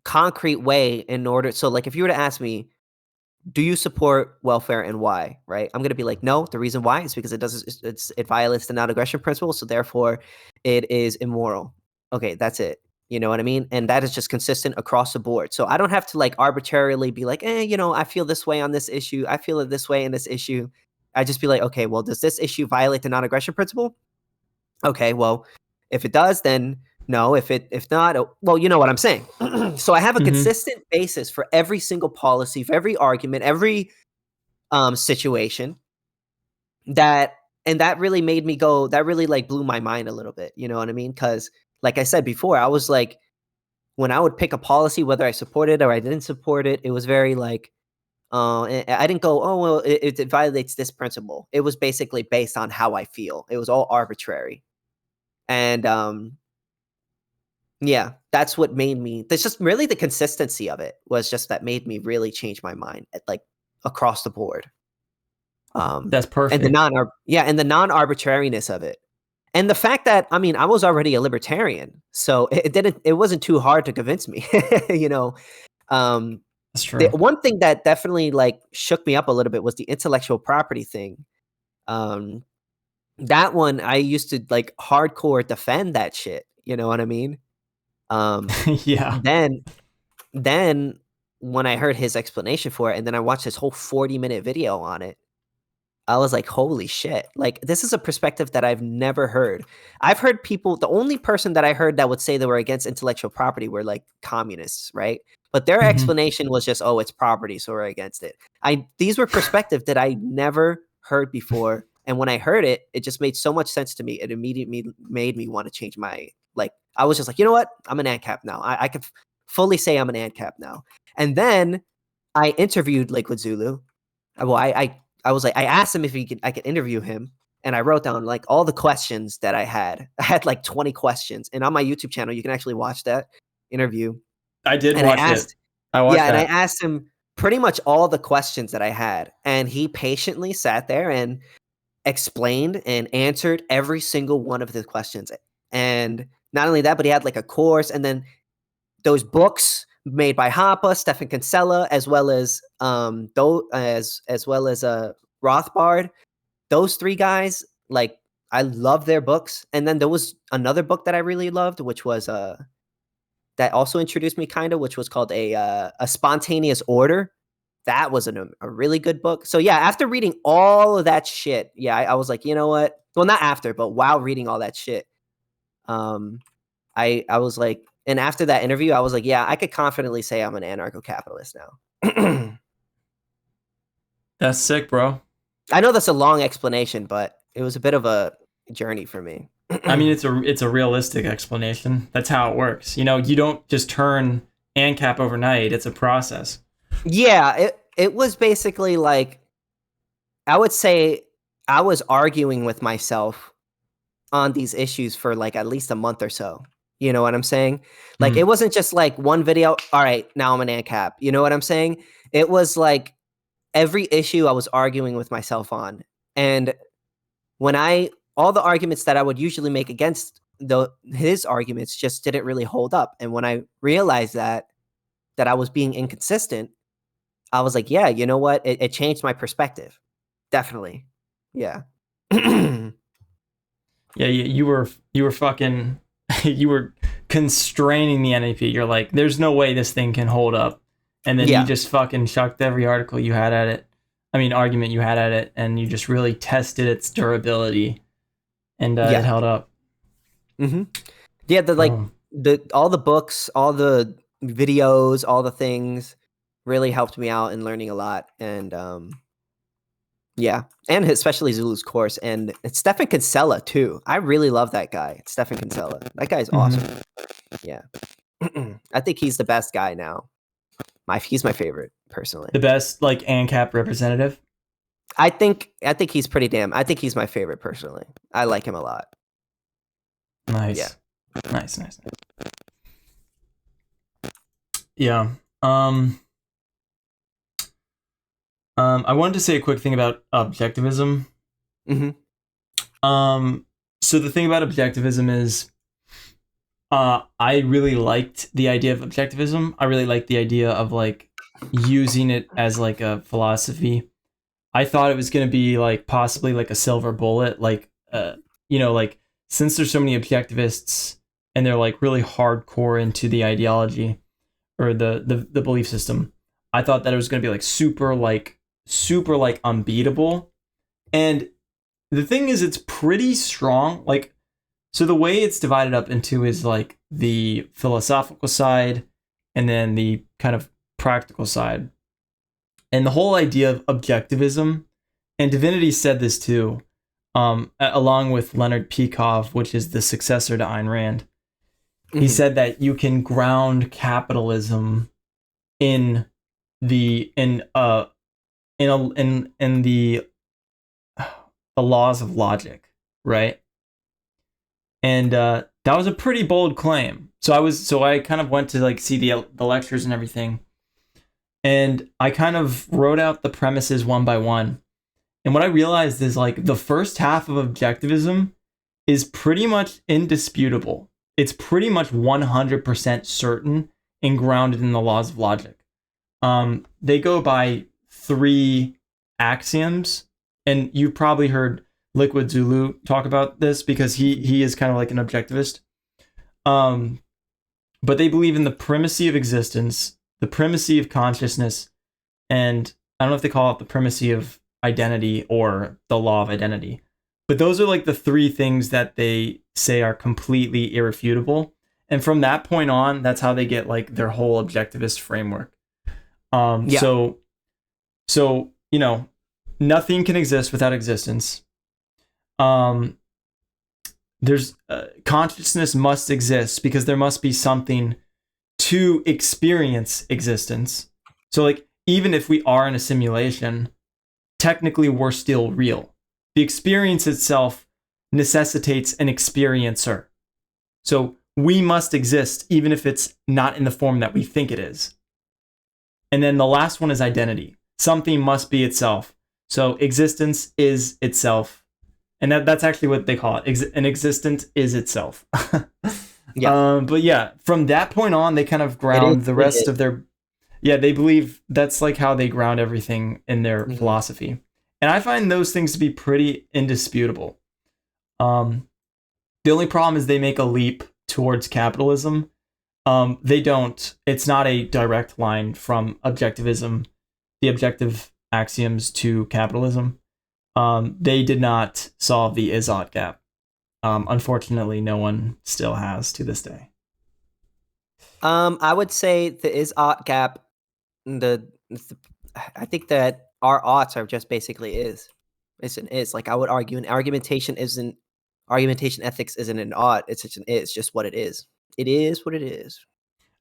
concrete way in order. So like if you were to ask me, do you support welfare and why? Right? I'm going to be like, no. The reason why is because it violates the non-aggression principle, so therefore it is immoral. Okay, that's it. You know what I mean? And that is just consistent across the board. So I don't have to like arbitrarily be like, I feel this way on this issue. I feel it this way in this issue. I just be like, okay, well, does this issue violate the non-aggression principle? Okay, well, if it does, then no. If not, well, you know what I'm saying. So I have a Mm-hmm. consistent basis for every single policy, for every argument, every situation that and that really made me go. That really like blew my mind a little bit. You know what I mean? Because like I said before, I was like, when I would pick a policy, whether I supported or I didn't support it, it was very like, I didn't go, oh well, it violates this principle. It was basically based on how I feel. It was all arbitrary, and yeah, that's what made me. That's just really the consistency of it was just that made me really change my mind at like across the board. That's And the perfect. and the non-arbitrariness of it. And the fact that I mean, I was already a libertarian, so it wasn't too hard to convince me, you know. Um That's the true. one thing that definitely like shook me up a little bit was the intellectual property thing. Um that one I used to like hardcore defend that shit, you know what I mean? Um Yeah. then then when I heard his explanation for it and then I watched his whole 40-minute video on it, I was like, "Holy shit." Like, this is a perspective that I've never heard. I've heard people the only person that I heard that would say they were against intellectual property were, like, communists, right? But their Mm-hmm. explanation was just, "Oh, it's property, so we're against it." These were perspective that I never heard before, and when I heard it, it just made so much sense to me. It immediately made me wanna change my like, I was just like, "You know what? I'm an ANCAP now." I could fully say I'm an ANCAP now. And then I interviewed Lakewood Zulu. Well, I was like, I asked him if I could interview him, and I wrote down like all the questions that I had. I had like 20 questions, and on my YouTube channel, you can actually watch that interview. I did And I watch it. asked, I yeah, watched and I that. asked him pretty much all the questions that I had, and he patiently sat there and explained and answered every single one of the questions. And not only that, but he had like a course, and then those books made by Hoppe, Stephan Kinsella, as well as Rothbard. Those three guys, like I love their books. And then there was another book that I really loved, which was that also introduced me kind of, which was called a Spontaneous Order. That was a really good book. So yeah, after reading all of that shit, yeah, I was like, you know what? Well, not after, but while reading all that shit, um, I was like, and after that interview, I was like, yeah, I could confidently say I'm an anarcho-capitalist now. That's sick, bro. I know that's a long explanation, but it was a bit of a journey for me. I mean, it's a realistic explanation. That's how it works. You don't just turn ANCAP overnight. It's a process. Yeah, it was basically like I would say I was arguing with myself on these issues for like at least a month or so. You know what I'm saying? Like it Mm. wasn't just like one video, all right, now I'm an ANCAP. You know what I'm saying? It was like every issue I was arguing with myself on. And when all the arguments that I would usually make against his arguments just didn't really hold up. And when I realized that I was being inconsistent, I was like, yeah, you know what? It changed my perspective. Definitely. Yeah. Yeah, you were fucking you were constraining the NAP. You're like, there's no way this thing can hold up, and then you Yeah. just fucking chucked every article you had at it. I mean, argument you had at it, and you just really tested its durability, and it Yeah. held up. Hmm. Yeah. Um, All the books, all the videos, all the things really helped me out in learning a lot. And yeah, and especially Zulu's course and Stephan Kinsella too. I really love that guy, Stephan Kinsella. That guy's awesome. mhm. Yeah, I think he's the best guy now. He's my favorite personally. The best like ANCAP representative. I think he's pretty damn. I think he's my favorite personally. I like him a lot. Yeah. Nice, nice. Yeah. Um. I wanted to say a quick thing about objectivism. Hmm. So the thing about objectivism is I really liked the idea of objectivism. I really liked the idea of like using it as like a philosophy. I thought it was going to be like possibly like a silver bullet, like like since there's so many objectivists and they're like really hardcore into the ideology or the belief system. I thought that it was going to be like super like unbeatable. And the thing is, it's pretty strong. Like, so the way it's divided up into is like the philosophical side and then the kind of practical side. And the whole idea of objectivism, and Divinity said this too, along with Leonard Peikoff, which is the successor to Ayn Rand. He said that you can ground capitalism in the in the laws of logic, right? And that was a pretty bold claim. So I kind of went to like see the lectures and everything, and I kind of wrote out the premises one by one. And what I realized is like the first half of objectivism is pretty much indisputable. It's pretty much 100% certain and grounded in the laws of logic. They go by 3 axioms, and you've probably heard Liquid Zulu talk about this because he is kind of like an objectivist. But they believe in the primacy of existence, the primacy of consciousness, and I don't know if they call it the primacy of identity or the law of identity. But those are like the 3 things that they say are completely irrefutable. And from that point on, that's how they get like their whole objectivist framework. So nothing can exist without existence. There's consciousness must exist because there must be something to experience existence. So like even if we are in a simulation, technically we're still real. The experience itself necessitates an experiencer. So we must exist even if it's not in the form that we think it is. And then the last one is identity. Something must be itself. So existence is itself. And that's actually what they call it. An existent is itself. But yeah, from that point on, they kind of ground the rest of their... Yeah, they believe that's like how they ground everything in their philosophy. And I find those things to be pretty indisputable. The only problem is they make a leap towards capitalism. They don't. It's not a direct line from objectivism, the objective axioms, to capitalism. They did not solve the is-ought gap. Unfortunately, no one still has to this day. I would say the is-ought gap, I think that our oughts are just basically is. It's an is. Like I would argue an argumentation ethics isn't an ought, it's just an is, just what it is. It is what it is.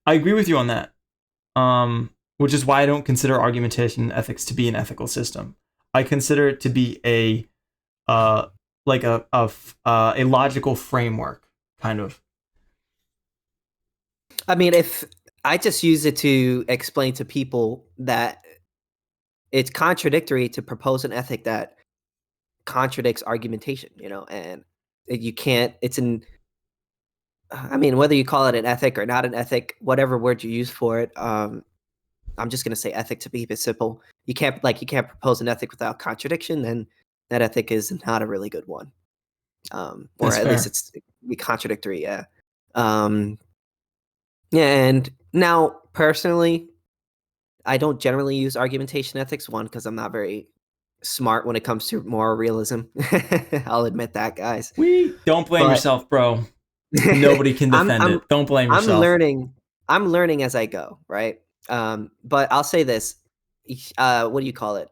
I agree with you on that. Which is why I don't consider argumentation ethics to be an ethical system. I consider it to be a logical framework, kind of. I mean, if I just use it to explain to people that it's contradictory to propose an ethic that contradicts argumentation, and you can't, I mean, whether you call it an ethic or not an ethic, whatever word you use for it, I'm just going to say ethic to be simple. You can't propose an ethic without contradiction, then that ethic is not a really good one. Or at least it's contradictory. Yeah. And now personally, I don't generally use argumentation ethics. One, because I'm not very smart when it comes to moral realism. I'll admit that, guys. Don't blame yourself, bro. Nobody can defend it. Don't blame yourself. I'm learning as I go, right? But I'll say this. What do you call it?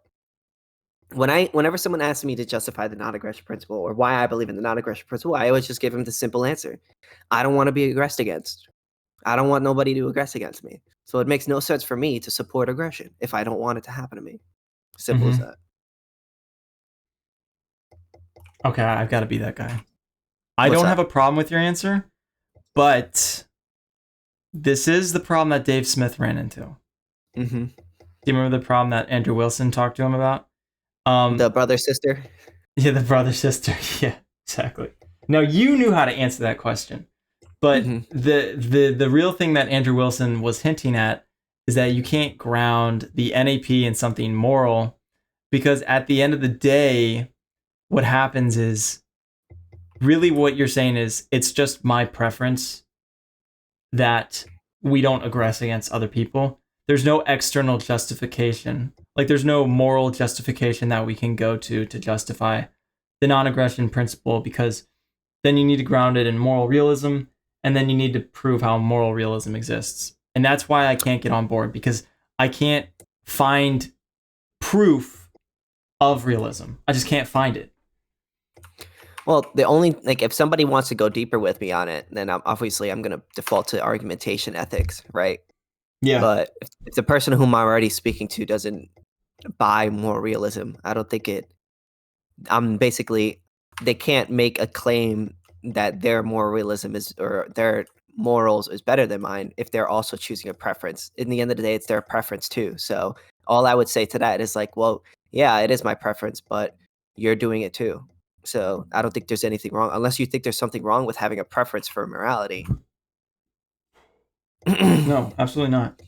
Whenever someone asks me to justify the non-aggression principle or why I believe in the non-aggression principle, I always just give them the simple answer. I don't want to be aggressed against. I don't want nobody to aggress against me. So it makes no sense for me to support aggression if I don't want it to happen to me. Simple as that. Okay, I've got to be that guy. I don't have a problem with your answer, but this is the problem that Dave Smith ran into. Do you remember the problem that Andrew Wilson talked to him about? The brother-sister? Yeah, the brother-sister. Yeah, exactly. Now, you knew how to answer that question. But Mhm. the real thing that Andrew Wilson was hinting at is that you can't ground the NAP in something moral, because at the end of the day, what happens is really what you're saying is it's just my preference that we don't aggress against other people. There's no external justification. Like there's no moral justification that we can go to justify the non-aggression principle, because then you need to ground it in moral realism, and then you need to prove how moral realism exists. And that's why I can't get on board, because I can't find proof of realism. I just can't find it. Well, the only like if somebody wants to go deeper with me on it, then obviously I'm going to default to argumentation ethics, right? Yeah. But if the person whom I'm already speaking to doesn't buy moral realism, I don't think it. I'm basically they can't make a claim that their moral realism is or their morals is better than mine if they're also choosing a preference. In the end of the day, it's their preference too. So all I would say to that is like, well, yeah, it is my preference, but you're doing it too. So I don't think there's anything wrong unless you think there's something wrong with having a preference for morality. No, absolutely not.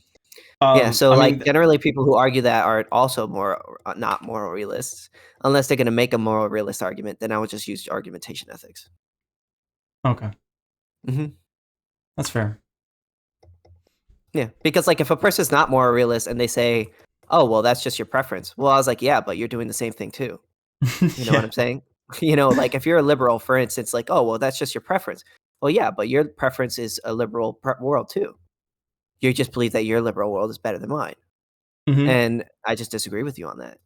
Yeah, so I like mean, generally people who argue that are also more not moral realists. Unless they're going to make a moral realist argument, then I would just use argumentation ethics. okay, Hmm. that's fair. Yeah, because like if a person's not moral realist and they say, "Oh, well, that's just your preference," well, I was like, "Yeah, but you're doing the same thing too." You know what Yeah. I'm saying? You know, like if you're a liberal, for instance, like, "Oh, well, that's just your preference." Well, yeah, but your preference is a liberal world too. You just believe that your liberal world is better than mine, Hmm. and I just disagree with you on that.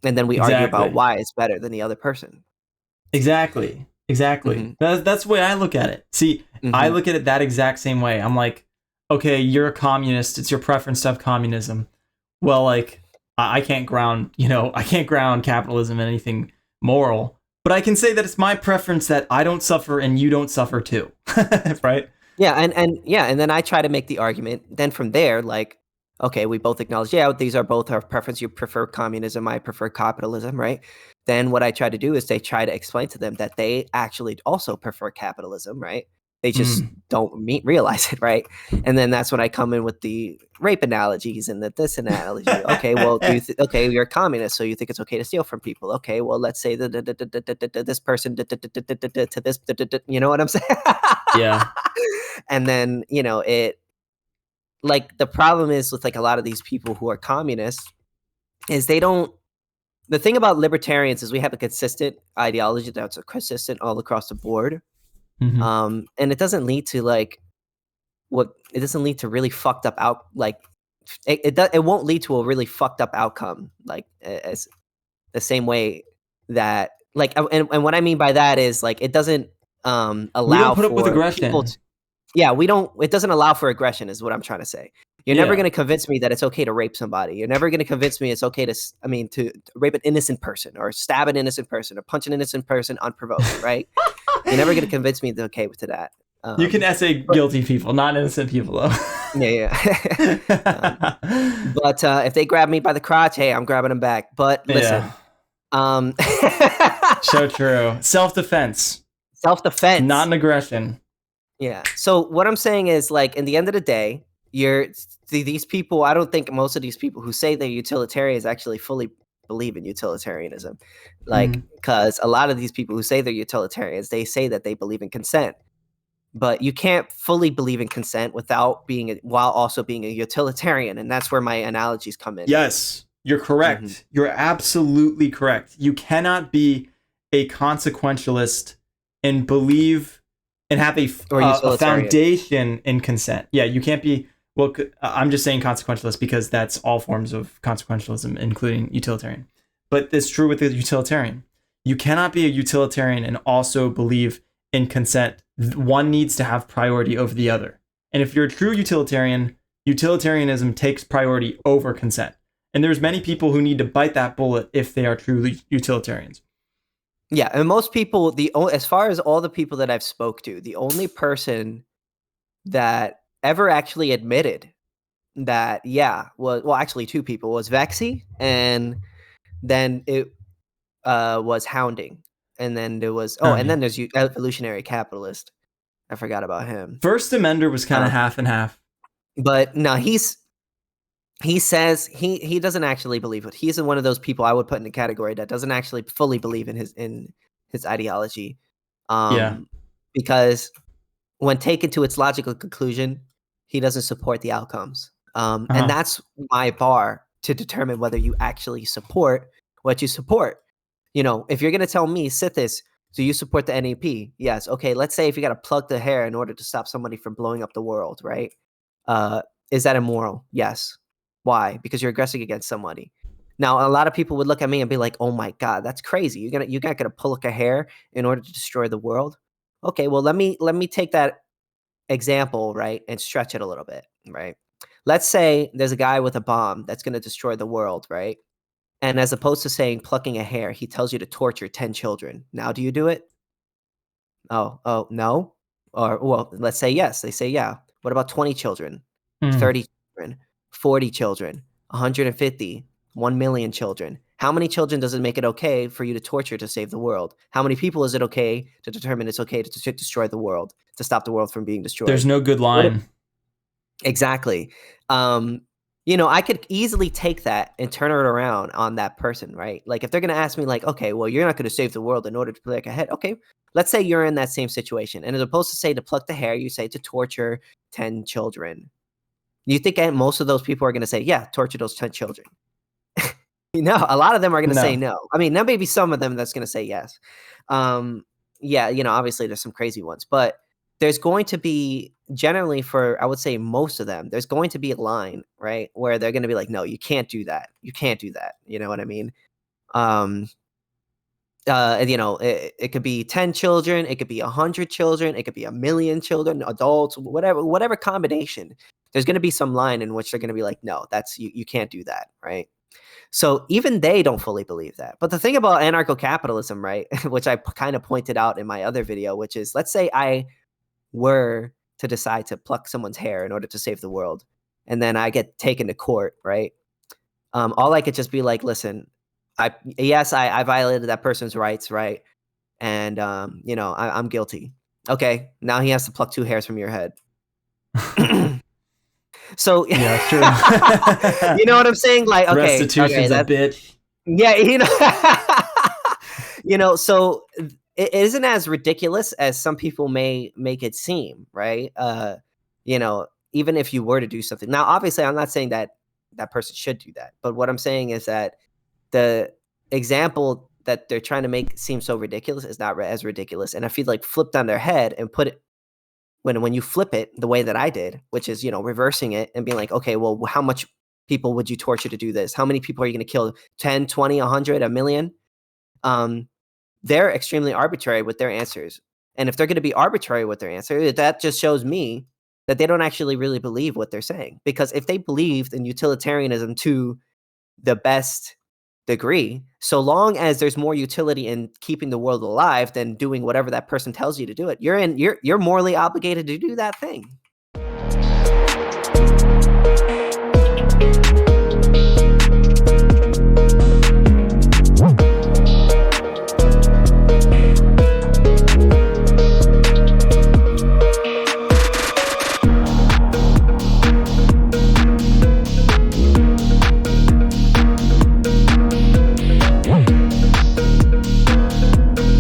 And then we argue about Exactly. why it's better than the other person. Exactly. Exactly. Mhm. That's the way I look at it. See, I Mhm. look at it that exact same way. I'm like, okay, you're a communist. It's your preference to have communism. Well, like, I can't ground, I can't ground capitalism in anything moral, but I can say that it's my preference that I don't suffer and you don't suffer too. Right? Yeah, and yeah, and then I try to make the argument. Then from there, like, okay, we both acknowledge, yeah, these are both our preference. You prefer communism, I prefer capitalism, right? Then what I try to do is they try to explain to them that they actually also prefer capitalism, right? They just Mm. don't realize it, right? And then that's when I come in with the rape analogies and the this analogy. Okay, well, okay, you're a communist, so you think it's okay to steal from people. Okay, well, let's say that this person to this, you know what I'm saying? Yeah. And then, it like the problem is with like a lot of these people who are communists is they don't the thing about libertarians is we have a consistent ideology that's consistent all across the board. Hmm. And it doesn't lead to like what it doesn't lead to really fucked up out like it won't lead to a really fucked up outcome like as the same way that like and what I mean by that is like it doesn't We don't allow put up with for people aggression. yeah, we don't it doesn't allow for aggression is what I'm trying to say. You're never Yeah. gonna convince me that it's okay to rape somebody. You're never gonna convince me it's okay to to rape an innocent person or stab an innocent person or punch an innocent person unprovoked, right? You're never gonna convince me it's okay to that. You can essay But guilty people, not innocent people, though. yeah, yeah. But if they grab me by the crotch, hey, I'm grabbing them back. But Yeah. listen, um So true. Self-defense, not self-defense. an aggression. Yeah. So what I'm saying is, like, in the end of the day, these people. I don't think most of these people who say they're utilitarians actually fully believe in utilitarianism, like, Mm. because a lot of these people who say they're utilitarians, they say that they believe in consent, but you can't fully believe in consent without while also being a utilitarian, and that's where my analogies come in. Yes, you're Hmm. correct. You're absolutely correct. You cannot be a consequentialist and believe and have Or a utilitarian. foundation in consent. Yeah, you can't be. Well, I'm just saying consequentialist because that's all forms of consequentialism, including utilitarian. But it's true with the utilitarian. You cannot be a utilitarian and also believe in consent. One needs to have priority over the other. And if you're a true utilitarian, utilitarianism takes priority over consent. And there's many people who need to bite that bullet if they are truly utilitarians. Yeah, and most people, as far as all the people that I've spoke to, the only person that ever actually admitted that, yeah, was well, actually two people was Vexy, and then it was Hounding, and then there was and Founding. then there's evolutionary capitalist. I forgot about him. First Amender was kind of half and half. But no, he says he doesn't actually believe it. He's one of those people I would put in the category that doesn't actually fully believe in his ideology. Because when taken to its logical conclusion, he doesn't support the outcomes. And that's my bar to determine whether you actually support what you support. You know, if you're going to tell me, Sithis, do you support the NEP? Yes. Okay, let's say if you got to plug the hair in order to stop somebody from blowing up the world, right? Is that immoral? Yes. Why? Because you're aggressing against somebody. Now, a lot of people would look at me and be like, "Oh my God, that's crazy! You're not gonna pull a hair in order to destroy the world." Okay, well let me take that example, right, and stretch it a little bit, right? Let's say there's a guy with a bomb that's gonna destroy the world, right? And as opposed to saying plucking a hair, he tells you to torture 10 children. Now, do you do it? Oh, no? Or, well, let's say yes. They say, yeah. What about 20 children, 30 children, 40 children, 150, 1 million children? How many children does it make it okay for you to torture to save the world? How many people is it okay to determine it's okay to destroy the world, to stop the world from being destroyed? There's no good line. Exactly. You know, I could easily take that and turn it around on that person, right? Like if they're going to ask me like, okay, well, you're not going to save the world in order to play a head. Okay, let's say you're in that same situation. And as opposed to say to pluck the hair, you say to torture 10 children. You think most of those people are going to say, yeah, torture those 10 children? No, a lot of them are going to say no. I mean, there may be some of them that's going to say yes. Yeah, you know, obviously there's some crazy ones, but there's going to be generally for, I would say most of them, there's going to be a line, right? Where they're going to be like, no, you can't do that. You can't do that. You know what I mean? You know, it could be 10 children. It could be 100 children. It could be 1 million children, adults, whatever combination. There's going to be some line in which they're going to be like, no, that's, you can't do that. Right. So even they don't fully believe that. But the thing about anarcho-capitalism, right, which I kind of pointed out in my other video, which is, let's say I were to decide to pluck someone's hair in order to save the world, and then I get taken to court, right? All I could just be like, listen, I violated that person's rights, right? And you know, I'm guilty. Okay, now he has to pluck 2 hairs from your head. So yeah, true. You know what I'm saying? Like, okay, restitution's a bitch. Yeah, you know, you know, so it isn't as ridiculous as some people may make it seem, right? You know, even if you were to do something. Now, obviously, I'm not saying that that person should do that, but what I'm saying is that the example that they're trying to make seem so ridiculous is not as ridiculous. And I feel like flipped on their head and put it, when you flip it the way that I did, which is, you know, reversing it and being like, okay, well, how much people would you torture to do this? How many people are you going to kill? 10, 20, 100, 1 million? They're extremely arbitrary with their answers. And if they're going to be arbitrary with their answer, that just shows me that they don't actually really believe what they're saying. Because if they believed in utilitarianism to the best degree, so long as there's more utility in keeping the world alive than doing whatever that person tells you to do it, you're morally obligated to do that thing.